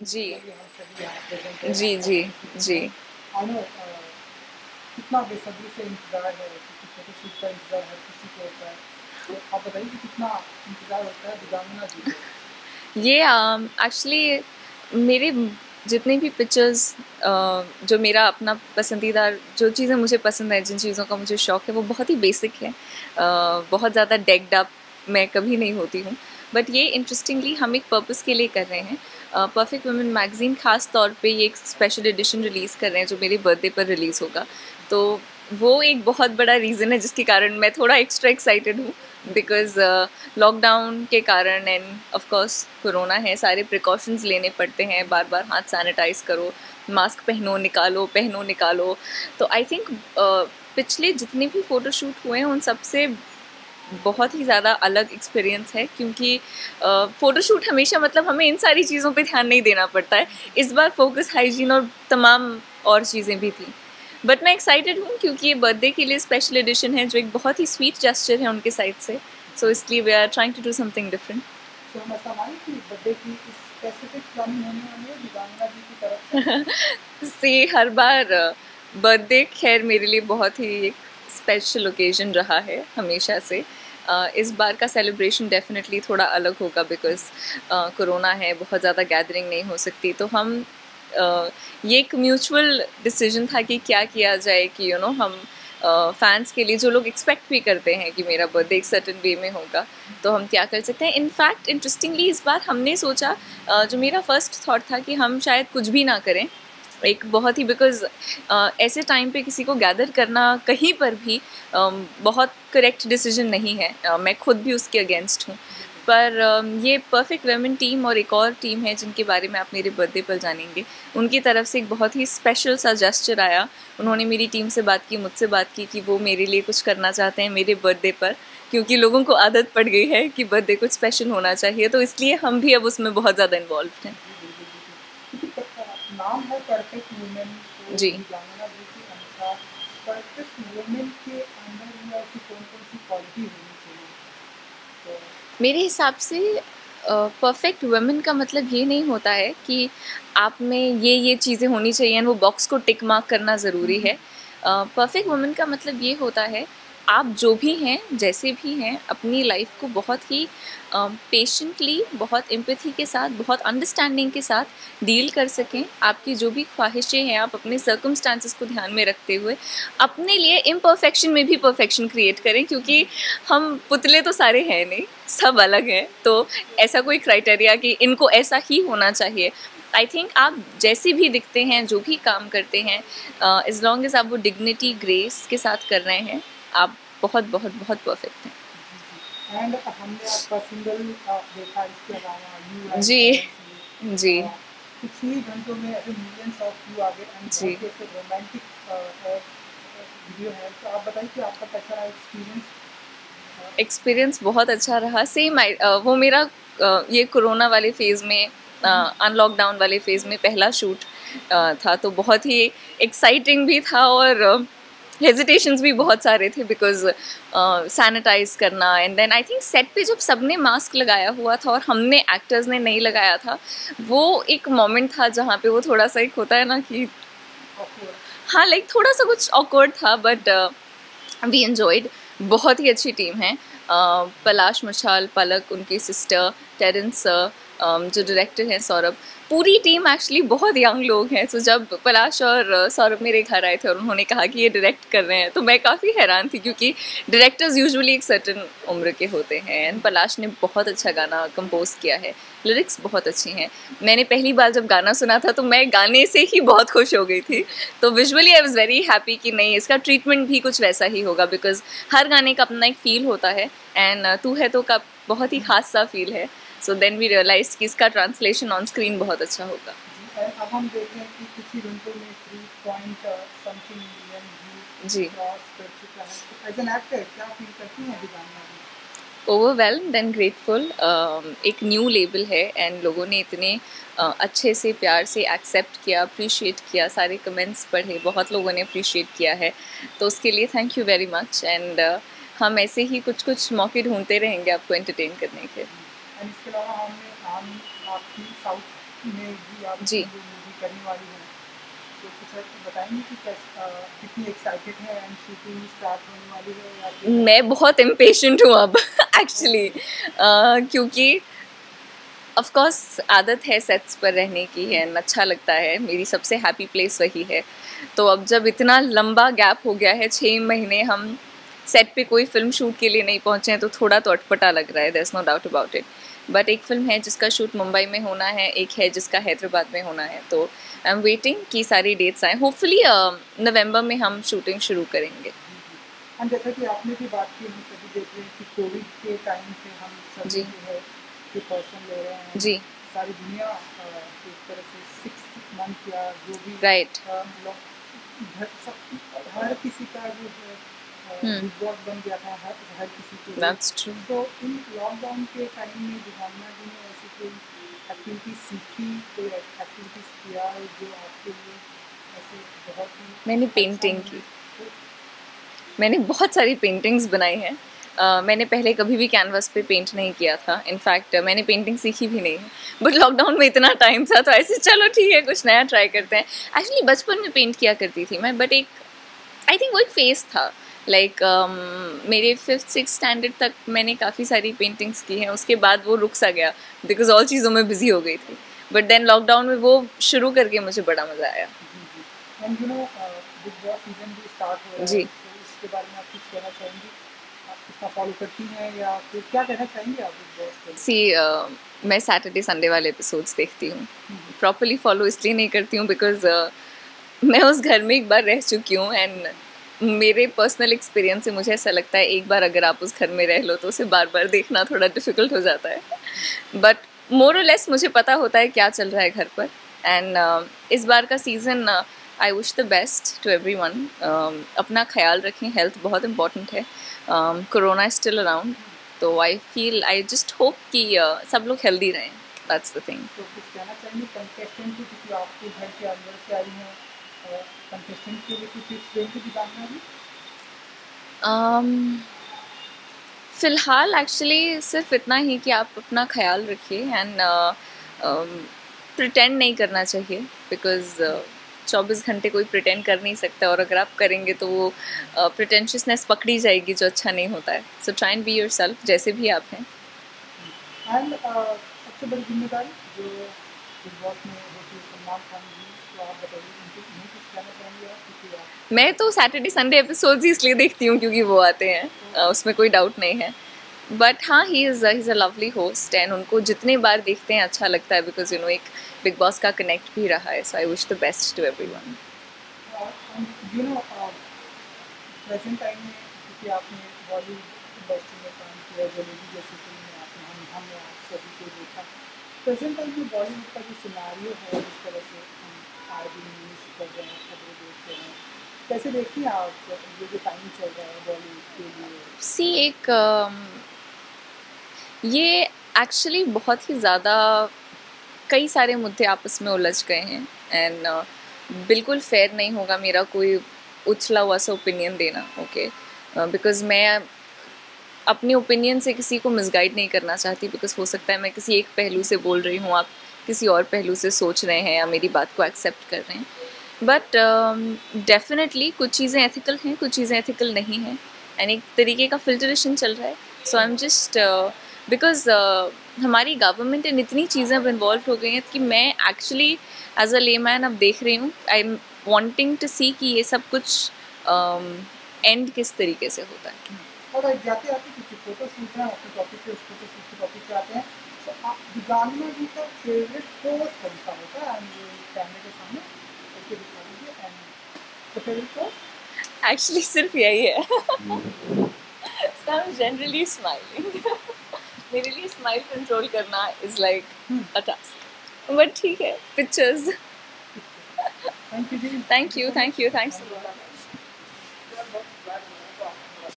जी जी जी जी। कितना बेसब्री से इंतजार है, क्योंकि फोटोशूट का इंतजार हर किसी को होता है। तो आप बताइए कि कितना इंतजार होता है दिव्यांगना जी को? ये एक्चुअली मेरे जितने भी पिक्चर्स, जो मेरा अपना पसंदीदा, जो चीज़ें मुझे पसंद है, जिन चीज़ों का मुझे शौक़ है, वो बहुत ही बेसिक है। बहुत ज़्यादा डेक्ड अप मैं कभी नहीं होती हूँ, बट ये इंटरेस्टिंगली हम एक पर्पस के लिए कर रहे हैं। परफेक्ट वुमेन मैगज़ीन ख़ास तौर पे ये एक स्पेशल एडिशन रिलीज़ कर रहे हैं जो मेरे बर्थडे पर रिलीज़ होगा। तो वो एक बहुत बड़ा रीज़न है जिसके कारण मैं थोड़ा एक्स्ट्रा एक्साइटेड हूँ, बिकॉज़ लॉकडाउन के कारण एंड ऑफ कोर्स कोरोना है, सारे प्रिकॉशंस लेने पड़ते हैं, बार बार हाथ सैनिटाइज करो, मास्क पहनो निकालो। तो आई थिंक पिछले जितने भी फ़ोटोशूट हुए हैं उन सबसे बहुत ही ज़्यादा अलग एक्सपीरियंस है, क्योंकि फ़ोटोशूट हमेशा मतलब हमें इन सारी चीज़ों पे ध्यान नहीं देना पड़ता है। इस बार फोकस हाइजीन और तमाम और चीज़ें भी थी। बट मैं एक्साइटेड हूँ क्योंकि ये बर्थडे के लिए स्पेशल एडिशन है जो एक बहुत ही स्वीट जेस्चर है उनके साइड से, सो इसलिए we are trying to do something different. तो हम ऐसा माने कि बर्थडे की इस स्पेसिफिक प्लानिंग होने वाली है दिव्यांगना जी की तरफ से? से हर बार बर्थडे खैर मेरे लिए बहुत ही एक स्पेशल ओकेजन रहा है हमेशा से। इस बार का सेलिब्रेशन डेफिनेटली थोड़ा अलग होगा बिकॉज़ कोरोना है, बहुत ज़्यादा गैदरिंग नहीं हो सकती। तो हम ये एक म्यूचुअल डिसीजन था कि क्या किया जाए कि हम फैंस के लिए, जो लोग एक्सपेक्ट भी करते हैं कि मेरा बर्थडे एक सर्टेन वे में होगा, तो हम क्या कर सकते हैं। इनफैक्ट इंटरेस्टिंगली इस बार हमने सोचा, जो मेरा फर्स्ट थॉट था कि हम शायद कुछ भी ना करें, एक बहुत ही बिकॉज़ ऐसे टाइम पे किसी को गैदर करना कहीं पर भी बहुत करेक्ट डिसीजन नहीं है। मैं खुद भी उसके अगेंस्ट हूँ, पर ये परफेक्ट वुमेन टीम और एक और टीम है जिनके बारे में आप मेरे बर्थडे पर जानेंगे, उनकी तरफ से एक बहुत ही स्पेशल सा जेस्चर आया। उन्होंने मेरी टीम से बात की, मुझसे बात की कि वो मेरे लिए कुछ करना चाहते हैं मेरे बर्थडे पर, क्योंकि लोगों को आदत पड़ गई है कि बर्थडे कुछ स्पेशल होना चाहिए, तो इसलिए हम भी अब उसमें बहुत ज़्यादा इन्वॉल्व हैं। नाम है परफेक्ट वुमेन, तो जी दिव्यांगना जी के अनुसार परफेक्ट वुमेन के अंदर में ऐसी कौन कौन सी क्वालिटी होनी चाहिए? तो मेरे हिसाब से परफेक्ट वुमेन का मतलब ये नहीं होता है कि आप में ये चीज़ें होनी चाहिए वो बॉक्स को टिक मार्क करना ज़रूरी है। परफेक्ट वुमेन का मतलब ये होता है आप जो भी हैं, जैसे भी हैं, अपनी लाइफ को बहुत ही पेशेंटली, बहुत एम्पैथी के साथ, बहुत अंडरस्टैंडिंग के साथ डील कर सकें। आपकी जो भी ख्वाहिशें हैं, आप अपने सर्कमस्टांसेस को ध्यान में रखते हुए अपने लिए इम्परफेक्शन में भी परफेक्शन क्रिएट करें, क्योंकि हम पुतले तो सारे हैं नहीं, सब अलग हैं। तो ऐसा कोई क्राइटेरिया कि इनको ऐसा ही होना चाहिए, आई थिंक आप जैसे भी दिखते हैं, जो भी काम करते हैं, एज लॉन्ग एज आप वो डिग्निटी ग्रेस के साथ कर रहे हैं, आप बहुत बहुत बहुत परफेक्ट हैं। एंड हमने आपका सिंगल देखा, इसके अलावा यू जी जी कुछ ही घंटों में ऐसे मिलियंस ऑफ व्यू आ गए एंड जी। बहुत ही ऐसे रोमांटिक वीडियो है। तो आप बताइए कि आपका कैसा रहा एक्सपीरियंस? एक्सपीरियंस बहुत अच्छा रहा। सेम वो मेरा ये कोरोना वाले फेज़ में, अनलॉकडाउन वाले फेज़ में पहला शूट था, तो बहुत ही एक्साइटिंग भी था और हेजिटेशंस भी बहुत सारे थे बिकॉज सैनिटाइज करना, and then I think set पे जब सबने मास्क लगाया हुआ था और हमने एक्टर्स ने नहीं लगाया था, वो एक मोमेंट था जहाँ पे वो थोड़ा सा एक होता है ना कि हाँ, लाइक थोड़ा सा कुछ ऑकवर्ड था, बट वी एन्जॉयड। बहुत ही अच्छी टीम है। पलाश मशाल, पलक, उनकी सिस्टर, टेरेंस सर, जो डायरेक्टर हैं सौरभ, पूरी टीम एक्चुअली बहुत यंग लोग हैं। सो जब पलाश और सौरभ मेरे घर आए थे और उन्होंने कहा कि ये डायरेक्ट कर रहे हैं, तो मैं काफ़ी हैरान थी, क्योंकि डायरेक्टर्स यूजुअली एक सर्टन उम्र के होते हैं। एंड पलाश ने बहुत अच्छा गाना कंपोज किया है, लिरिक्स बहुत अच्छी हैं। मैंने पहली बार जब गाना सुना था तो मैं गाने से ही बहुत खुश हो गई थी। तो visually I was very happy कि नहीं, इसका ट्रीटमेंट भी कुछ वैसा ही होगा, बिकॉज हर गाने का अपना एक फ़ील होता है, एंड तू है तो का बहुत ही खास सा फील है। सो देन वी रियलाइज कि इसका ट्रांसलेशन ऑन स्क्रीन बहुत अच्छा होगा। अब हम देखें कि कुछ ही घंटों में 3 समथिंग मिलियन व्यू जी, क्रॉस कर चुका है। तो एज एन एक्टर क्या फील करती हैं Divyangana ji? Overwhelmed and grateful. एक न्यू लेबल है एंड लोगों ने इतने अच्छे से, प्यार से एक्सेप्ट किया, अप्रिशिएट किया, सारे कमेंट्स पढ़े, बहुत लोगों ने अप्रिशिएट किया है, तो उसके लिए thank you very much. And हम ऐसे ही कुछ कुछ मौके ढूंढते रहेंगे आपको एंटरटेन करने के। एंड इसके अलावा हम आपकी साउथ में भी आप जी। जो मूवी करने वाली हैं, तो कुछ बताएंगे कि कितनी एक्साइटेड है एंड शूटिंग स्टार्ट होने वाली है या फिर? मैं बहुत इम्पेशेंट हूँ अब एक्चुअली, क्योंकि ऑफ कोर्स आदत है सेट्स पर रहने की है, अच्छा लगता है, मेरी सबसे हैप्पी प्लेस वही है। तो अब जब इतना लंबा गैप हो गया है, 6 महीने हम सेट पे कोई फिल्म शूट के लिए नहीं पहुँचे हैं, तो थोड़ा तो अटपटा लग रहा है, there is no doubt about it. But एक फ़िल्म है जिसका शूट मुंबई में होना है, एक है जिसका हैदराबाद में होना है, तो आई एम वेटिंग कि सारी डेट्स आएँ। होपफुली नवंबर में हम शूटिंग शुरू करेंगे। हम जैसा कि आपने भी बात की, हम सभी देख रहे हैं कि कोविड के टाइम से हम सभी जी। जो है प्रिकॉशन ले रहे हैं। जी। सारी दुनिया एक तरह से 6 मंथ या जो भी राइट। हर किसी का जो है बिग बॉस बन गया था हर किसी के लिए। That's true. तो इन लॉकडाउन के टाइम में दिव्यांगना जी ने ऐसी कोई एक्टिविटी सीखी, कोई एक्टिविटीज किया जो आपके लिए ऐसे बहुत ही मैंने अच्छा पेंटिंग moment की। हो? मैंने बहुत सारी पेंटिंग्स बनाई हैं। मैंने पहले कभी भी कैनवास पे पेंट नहीं किया था, इनफैक्ट मैंने पेंटिंग सीखी भी नहीं है, बट लॉकडाउन में इतना टाइम था तो ऐसे चलो ठीक है कुछ नया ट्राई करते हैं। एक्चुअली बचपन में पेंट किया करती थी मैं, बट एक आई थिंक वो एक फेज़ था, लाइक मेरे 5th-6th स्टैंडर्ड तक मैंने काफ़ी सारी पेंटिंग्स की हैं, उसके बाद वो रुक सा गया बिकॉज और चीज़ों में बिजी हो गई थी, बट देन लॉकडाउन में वो शुरू करके मुझे बड़ा मज़ा आया। And you know big boss season भी स्टार्ट हो रहा है, जी। तो इसके बारे में आप कुछ कहना चाहेंगी? आप कितना फॉलो करती हैं या फिर क्या कहना चाहेंगी आप बिग बॉस के? सी मैं सैटरडे संडे वाले एपिसोड्स देखती हूँ, प्रॉपरली फॉलो इसलिए नहीं करती हूँ बिकॉज मैं उस घर में एक बार रह चुकी हूँ, एंड मेरे पर्सनल एक्सपीरियंस से मुझे ऐसा लगता है एक बार अगर आप उस घर में रह लो तो उसे बार बार देखना थोड़ा डिफ़िकल्ट हो जाता है, बट मोर और लेस मुझे पता होता है क्या चल रहा है घर पर। एंड इस बार का season I wish the best to everyone. अपना ख्याल रखें, हेल्थ बहुत इम्पॉर्टेंट है, कोरोना इज स्टिल अराउंड, तो आई जस्ट होप कि सब लोग हेल्दी रहें, दैट्स द थिंग। तो कुछ कहना चाहेंगे कंटेस्टेंट को, क्योंकि आपके घर के अंदर से आई हैं, कंटेस्टेंट के लिए कुछ टिप्स देंगे दिव्यांगना जी? फ़िलहाल एक्चुअली सिर्फ इतना ही कि आप अपना ख्याल रखिए, एंड प्रिटेंड नहीं करना चाहिए बिकॉज 24 घंटे कोई प्रिटेंड कर नहीं सकता, और अगर आप करेंगे तो वो प्रिटेंशियसनेस पकड़ी जाएगी जो अच्छा नहीं होता है। So try and be yourself जैसे भी आप हैं। एंड सबसे बड़ी जिम्मेदारी जो बिग बॉस में होती है सलमान खान जी, तो आप बताइए उन्हें कुछ कहना चाहेंगे आप? क्योंकि आप मैं तो सैटरडे संडे एपिसोड्स ही इसलिए देखती हूँ क्योंकि वो आते हैं, उसमें कोई डाउट नहीं है, बट हाँ he is a lovely host, and उनको जितने बार देखते हैं अच्छा लगता है बिकॉज यू नो एक बिग बॉस का कनेक्ट भी रहा है। So I wish the best to everyone. You know present time में, क्योंकि आपने बॉलीवुड इंडस्ट्री में काम किया, जलेबी जैसी फिल्म में आपने हमने आप सभी को देखा, प्रेजेंट टाइम में बॉलीवुड का जो सिनारियो है, जिस तरह से हम आए दिन न्यूज़ कर रहे हैं, खबरें देख रहे हैं, कैसे देखती हैं आप ये जो टाइम चल रहा है बॉलीवुड के लिए? सी एक ये एक्चुअली बहुत ही ज़्यादा कई सारे मुद्दे आपस में उलझ गए हैं, एंड बिल्कुल फेयर नहीं होगा मेरा कोई उछला हुआ सा ओपिनियन देना, ओके, बिकॉज़ मैं अपने ओपिनियन से किसी को मिसगाइड नहीं करना चाहती, बिकॉज़ हो सकता है मैं किसी एक पहलू से बोल रही हूँ, आप किसी और पहलू से सोच रहे हैं या मेरी बात को एक्सेप्ट कर रहे हैं, बट डेफिनेटली कुछ चीज़ें एथिकल हैं, कुछ चीज़ें एथिकल नहीं हैं, एंड एक तरीके का फिल्ट्रेशन चल रहा है। So I am just because हमारी गवर्नमेंट इन इतनी चीज़ें अब इन्वॉल्व हो गई हैं कि मैं एक्चुअली एज अ लेमैन अब देख रही हूँ, आई एम वांटिंग टू सी कि ये सब कुछ एंड किस तरीके से होता है। और जाते आते कुछ फोटो शूट है अपने टॉपिक पे, उस फोटो शूट के टॉपिक पे आते हैं, तो आप दिव्यांगना जी का फेवरेट पोज कौन सा होता है? एंड कैमरे के सामने करके दिखा दीजिए, एंड तो फेवरेट पोज एक्चुअली सिर्फ यही है। So I'm generally smiling. मेरे लिए स्माइल कंट्रोल करना is like a task, but ठीक है, pictures. Thank you ji. Thank you, thanks.